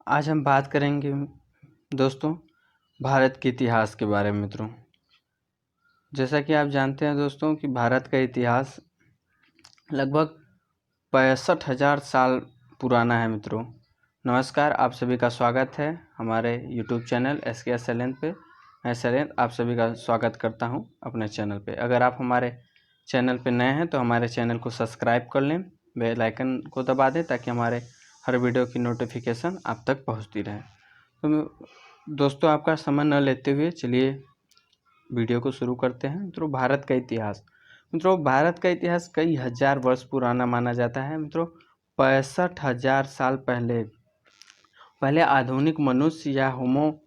आज हम बात करेंगे दोस्तों भारत के इतिहास के बारे में। मित्रों, जैसा कि आप जानते हैं दोस्तों कि भारत का इतिहास लगभग 65,000 साल पुराना है। मित्रों नमस्कार, आप सभी का स्वागत है हमारे YouTube चैनल SKS शैलेंद्र पे। मैं शैलेंद्र आप सभी का स्वागत करता हूं अपने चैनल पे। अगर आप हमारे चैनल पे नए हैं तो हमारे चैनल को सब्सक्राइब कर लें, बेल आइकन को दबा दें ताकि हमारे हर वीडियो की नोटिफिकेशन आप तक पहुंचती रहे। तो दोस्तों, आपका समय न लेते हुए चलिए वीडियो को शुरू करते हैं। मित्रों, भारत का इतिहास। मित्रों, भारत का इतिहास कई हजार वर्ष पुराना माना जाता है। मित्रों, 65,000 साल पहले आधुनिक मनुष्य या होमो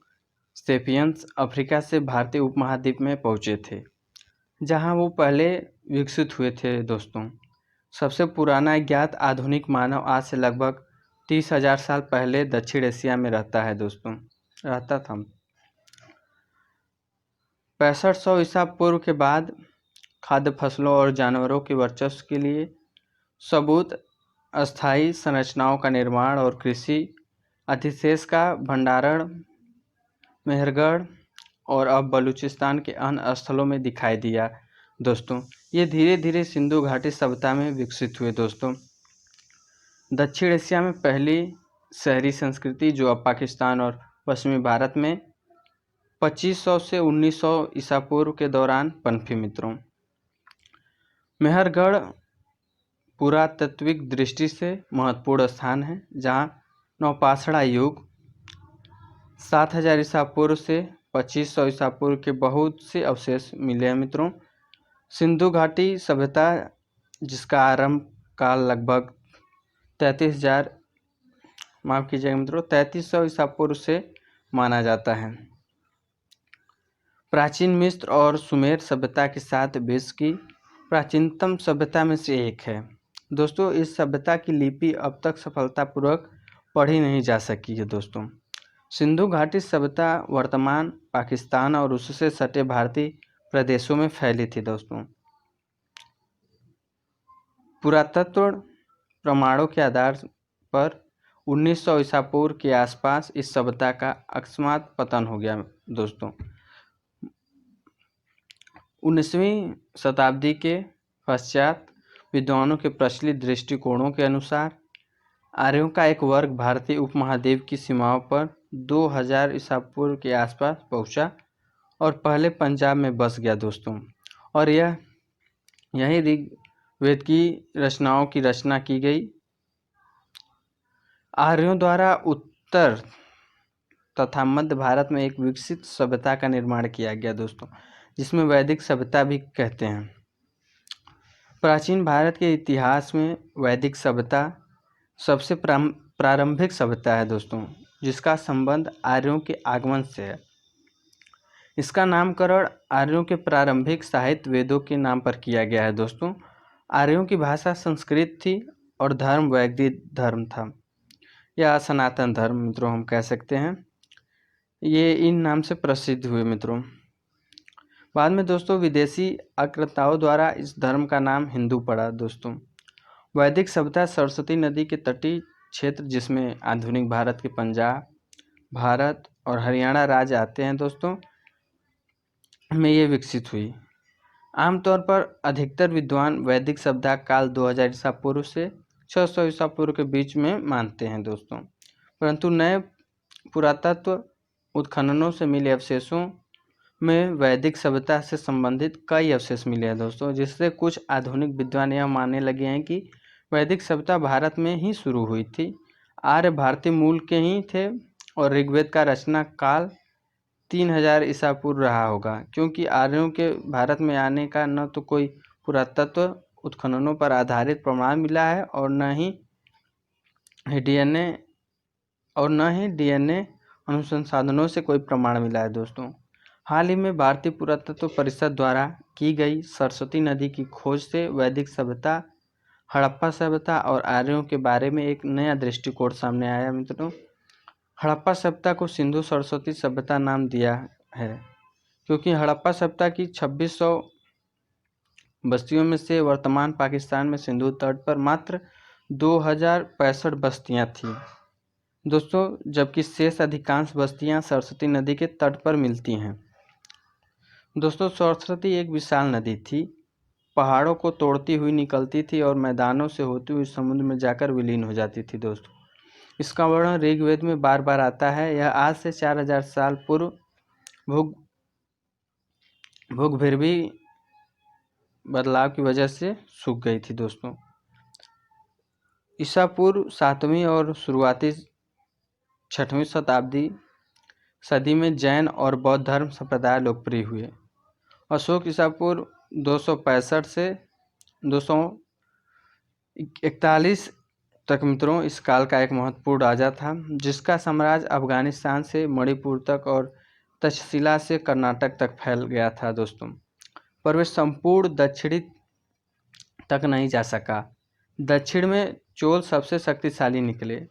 सेपियंस अफ्रीका से भारतीय उपमहाद्वीप में पहुंचे थे, जहां वो पहले विकसित हुए थे। दोस्तों, सबसे पुराना ज्ञात आधुनिक मानव आज से लगभग 30,000 साल पहले दक्षिण एशिया में रहता था। 6500 ईसा पूर्व के बाद खाद्य फसलों और जानवरों के वर्चस्व के लिए सबूत, अस्थायी संरचनाओं का निर्माण और कृषि अधिशेष का भंडारण मेहरगढ़ और अब बलूचिस्तान के अन्य स्थलों में दिखाई दिया। दोस्तों, ये धीरे धीरे सिंधु घाटी सभ्यता में विकसित हुए। दोस्तों, दक्षिण एशिया में पहली शहरी संस्कृति जो अब पाकिस्तान और पश्चिमी भारत में 2500 से 1900 ईसा पूर्व के दौरान पनपी। मित्रों, मेहरगढ़ पुरातात्विक दृष्टि से महत्वपूर्ण स्थान है, जहां नवपाषाण युग 7000 ईसा पूर्व से 2500 ईसा पूर्व के बहुत से अवशेष मिले हैं। मित्रों, सिंधु घाटी सभ्यता जिसका आरंभ काल लगभग 3300 ईसा पूर्व से माना जाता है। प्राचीन मिस्र और सुमेर सभ्यता के साथ विश्व की प्राचीनतम सभ्यता में से एक है। दोस्तों, इस सभ्यता की लिपि अब तक सफलतापूर्वक पढ़ी नहीं जा सकी है। दोस्तों, सिंधु घाटी सभ्यता वर्तमान पाकिस्तान और उससे सटे भारतीय प्रदेशों में फैली थी। दोस्तों, पुरातत्व प्रमाणों के आधार पर 1900 ईसा पूर्व के आसपास इस सभ्यता का अकस्मात पतन हो गया। दोस्तों, 19वीं शताब्दी के पश्चात विद्वानों के प्रचलित दृष्टिकोणों के अनुसार आर्यों का एक वर्ग भारतीय उपमहाद्वीप की सीमाओं पर 2000 ईसा पूर्व के आसपास पहुंचा और पहले पंजाब में बस गया। दोस्तों, और यही ऋग्वेद की रचनाओं की रचना की गई। आर्यों द्वारा उत्तर तथा मध्य भारत में एक विकसित सभ्यता का निर्माण किया गया। दोस्तों, जिसमें वैदिक सभ्यता भी कहते हैं। प्राचीन भारत के इतिहास में वैदिक सभ्यता सबसे प्रारंभिक सभ्यता है। दोस्तों, जिसका संबंध आर्यों के आगमन से है। इसका नामकरण आर्यों के प्रारंभिक साहित्य वेदों के नाम पर किया गया है। दोस्तों, आर्यों की भाषा संस्कृत थी और धर्म वैदिक धर्म था या सनातन धर्म मित्रों हम कह सकते हैं। ये इन नाम से प्रसिद्ध हुए। मित्रों, बाद में दोस्तों विदेशी आक्रांताओं द्वारा इस धर्म का नाम हिंदू पड़ा। दोस्तों, वैदिक सभ्यता सरस्वती नदी के तटीय क्षेत्र, जिसमें आधुनिक भारत के पंजाब, भारत और हरियाणा राज्य आते हैं, दोस्तों में ये विकसित हुई। आमतौर पर अधिकतर विद्वान वैदिक सभ्यता काल 2000 ईसा पूर्व से 600 ईसा पूर्व के बीच में मानते हैं। दोस्तों, परंतु नए पुरातत्व उत्खननों से मिले अवशेषों में वैदिक सभ्यता से संबंधित कई अवशेष मिले हैं। दोस्तों, जिससे कुछ आधुनिक विद्वान यह मानने लगे हैं कि वैदिक सभ्यता भारत में ही शुरू हुई थी। आर्य भारतीय मूल के ही थे और ऋग्वेद का रचना काल 3000 ईसा पूर्व रहा होगा, क्योंकि आर्यों के भारत में आने का न तो कोई पुरातत्व उत्खननों पर आधारित प्रमाण मिला है और न ही डीएनए अनुसंधानों से कोई प्रमाण मिला है। दोस्तों, हाल ही में भारतीय पुरातत्व परिषद द्वारा की गई सरस्वती नदी की खोज से वैदिक सभ्यता, हड़प्पा सभ्यता और आर्यों के बारे में एक नया दृष्टिकोण सामने आया। मित्रों, हड़प्पा सभ्यता को सिंधु सरस्वती सभ्यता नाम दिया है, क्योंकि हड़प्पा सभ्यता की 2600 बस्तियों में से वर्तमान पाकिस्तान में सिंधु तट पर मात्र 2065 बस्तियां थीं, दोस्तों, जबकि शेष अधिकांश बस्तियां सरस्वती नदी के तट पर मिलती हैं। दोस्तों, सरस्वती एक विशाल नदी थी, पहाड़ों को तोड़ती हुई निकलती थी और मैदानों से होती हुई समुद्र में जाकर विलीन हो जाती थी। दोस्तों, इसका वर्णन ऋग्वेद में बार बार आता है। यह आज से 4000 साल पूर्व भूगर्भीय बदलाव की वजह से सूख गई थी। दोस्तों, ईसा पूर्व 7वीं और शुरुआती 6वीं सदी में जैन और बौद्ध धर्म संप्रदाय लोकप्रिय हुए। अशोक ईसा पूर्व 265 से 241 तक मित्रों इस काल का एक महत्वपूर्ण राजा था, जिसका साम्राज्य अफगानिस्तान से मणिपुर तक और तक्षशिला से कर्नाटक तक फैल गया था। दोस्तों, पर वे संपूर्ण दक्षिणी तक नहीं जा सका। दक्षिण में चोल सबसे शक्तिशाली निकले।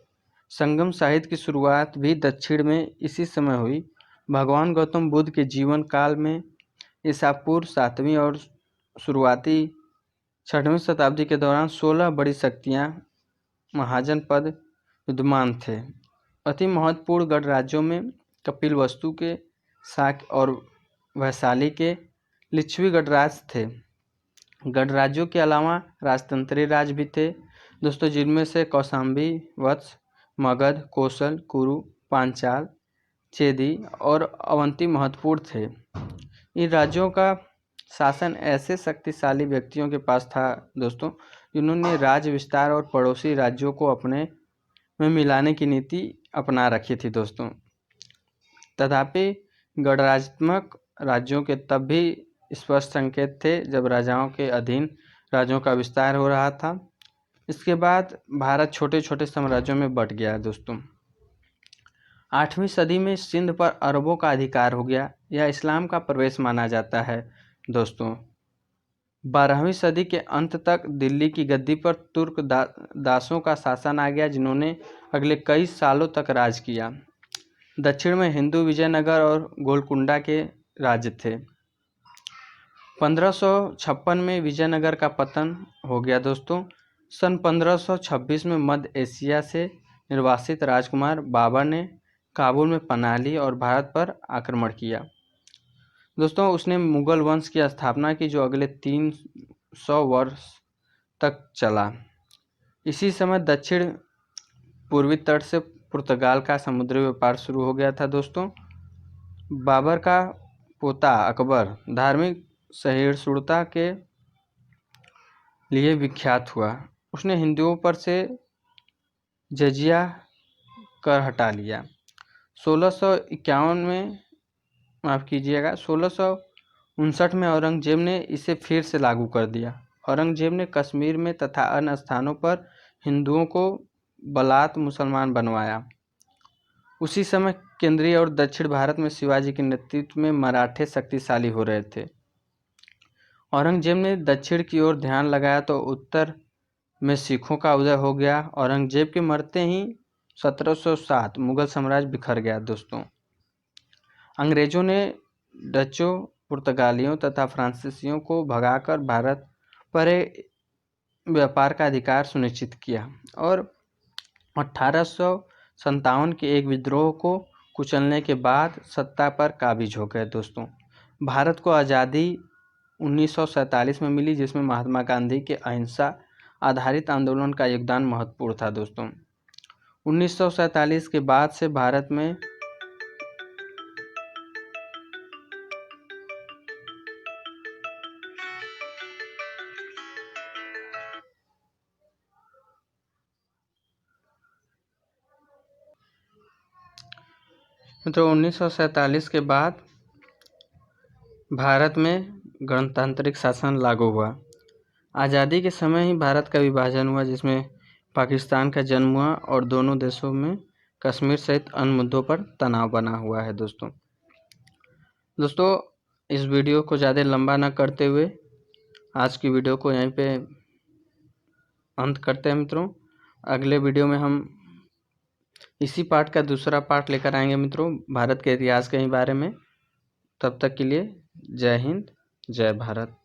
संगम साहित्य की शुरुआत भी दक्षिण में इसी समय हुई। भगवान गौतम बुद्ध के जीवन काल में ईसा पूर्व 7वीं और शुरुआती 6वीं शताब्दी के दौरान 16 बड़ी शक्तियां महाजनपद विद्यमान थे। अति महत्वपूर्ण गणराज्यों में कपिलवस्तु के, शाक्य और वैशाली के लिच्छवी गणराज्य थे। गणराज्यों के अलावा राजतंत्री राज्य भी थे दोस्तों, जिनमें से कौशाम्बी, वत्स, मगध, कोसल, कुरु, पांचाल, चेदी और अवंती महत्वपूर्ण थे। इन राज्यों का शासन ऐसे शक्तिशाली व्यक्तियों के पास था दोस्तों, जिन्होंने राज्य विस्तार और पड़ोसी राज्यों को अपने में मिलाने की नीति अपना रखी थी। दोस्तों, तथापि गणराज्यात्मक राज्यों के तब भी स्पष्ट संकेत थे जब राजाओं के अधीन राज्यों का विस्तार हो रहा था। इसके बाद भारत छोटे छोटे साम्राज्यों में बंट गया। दोस्तों, 8वीं सदी में सिंध पर अरबों का अधिकार हो गया। यह इस्लाम का प्रवेश माना जाता है। दोस्तों, 12वीं सदी के अंत तक दिल्ली की गद्दी पर तुर्क दासों का शासन आ गया, जिन्होंने अगले कई सालों तक राज किया। दक्षिण में हिंदू विजयनगर और गोलकुंडा के राज्य थे। 1556 में विजयनगर का पतन हो गया। दोस्तों, सन 1526 में मध्य एशिया से निर्वासित राजकुमार बाबर ने काबुल में पनाह ली और भारत पर आक्रमण किया। दोस्तों, उसने मुगल वंश की स्थापना की, जो अगले 300 वर्ष तक चला। इसी समय दक्षिण पूर्वी तट से पुर्तगाल का समुद्री व्यापार शुरू हो गया था। दोस्तों, बाबर का पोता अकबर धार्मिक सहिष्णुता के लिए विख्यात हुआ। उसने हिंदुओं पर से जजिया कर हटा लिया। 1651 में 1659 में औरंगजेब ने इसे फिर से लागू कर दिया। औरंगजेब ने कश्मीर में तथा अन्य स्थानों पर हिंदुओं को बलात् मुसलमान बनवाया। उसी समय केंद्रीय और दक्षिण भारत में शिवाजी के नेतृत्व में मराठे शक्तिशाली हो रहे थे। औरंगजेब ने दक्षिण की ओर ध्यान लगाया तो उत्तर में सिखों का उदय हो गया। औरंगजेब के मरते ही 1707 मुगल साम्राज्य बिखर गया। दोस्तों, अंग्रेजों ने डचों, पुर्तगालियों तथा फ्रांसीसियों को भगाकर भारत पर व्यापार का अधिकार सुनिश्चित किया और 1857 के एक विद्रोह को कुचलने के बाद सत्ता पर काबिज हो गए। दोस्तों, भारत को आज़ादी 1947 में मिली, जिसमें महात्मा गांधी के अहिंसा आधारित आंदोलन का योगदान महत्वपूर्ण था। दोस्तों, 1947 के बाद से भारत में मित्रों 1947 के बाद भारत में गणतांत्रिक शासन लागू हुआ। आज़ादी के समय ही भारत का विभाजन हुआ, जिसमें पाकिस्तान का जन्म हुआ और दोनों देशों में कश्मीर सहित अन्य मुद्दों पर तनाव बना हुआ है। दोस्तों, इस वीडियो को ज़्यादा लंबा न करते हुए आज की वीडियो को यहीं पे अंत करते हैं। मित्रों, अगले वीडियो में हम इसी पार्ट का दूसरा पार्ट लेकर आएंगे मित्रों, भारत के इतिहास के बारे में। तब तक के लिए जय हिंद, जय भारत।